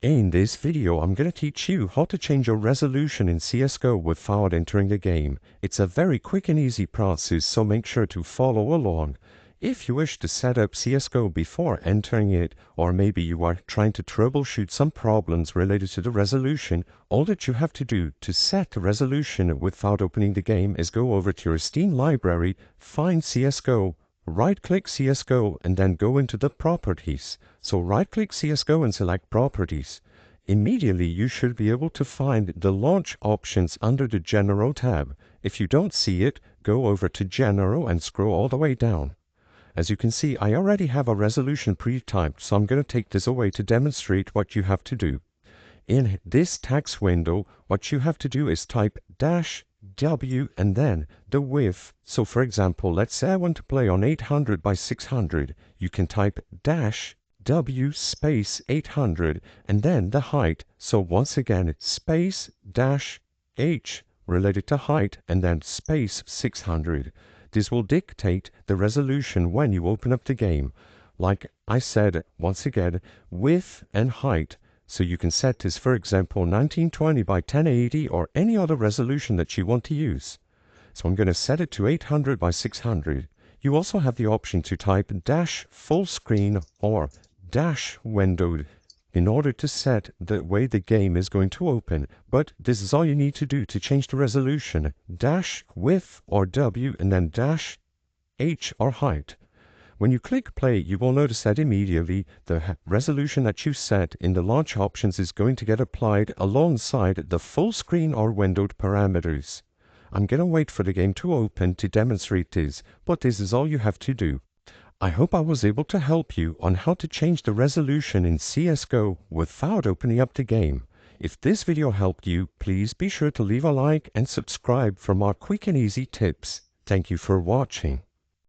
In this video, I'm going to teach you how to change your resolution in CSGO without entering the game. It's a very quick and easy process, so make sure to follow along. If you wish to set up CSGO before entering it, or maybe you are trying to troubleshoot some problems related to the resolution, all that you have to do to set the resolution without opening the game is go over to your Steam library, find CSGO, right-click CSGO, and then go into the properties. So right-click CSGO and select Properties. Immediately you should be able to find the launch options under the General tab. If you don't see it, go over to General and scroll all the way down. As you can see, I already have a resolution pre-typed, so I'm going to take this away to demonstrate what you have to do. In this text window, what you have to do is type -W and then the width. So for example, let's say I want to play on 800 by 600. You can type -W space 800 and then the height. So once again, space -H related to height and then space 600. This will dictate the resolution when you open up the game. Like I said, once again, width and height. So you can set this, for example, 1920 by 1080 or any other resolution that you want to use. So I'm going to set it to 800 by 600. You also have the option to type -full screen or -windowed in order to set the way the game is going to open. But this is all you need to do to change the resolution. -width or W and then -H or height. When you click play, you will notice that immediately the resolution that you set in the launch options is going to get applied alongside the full screen or windowed parameters. I'm going to wait for the game to open to demonstrate this, but this is all you have to do. I hope I was able to help you on how to change the resolution in CSGO without opening up the game. If this video helped you, please be sure to leave a like and subscribe for more quick and easy tips. Thank you for watching.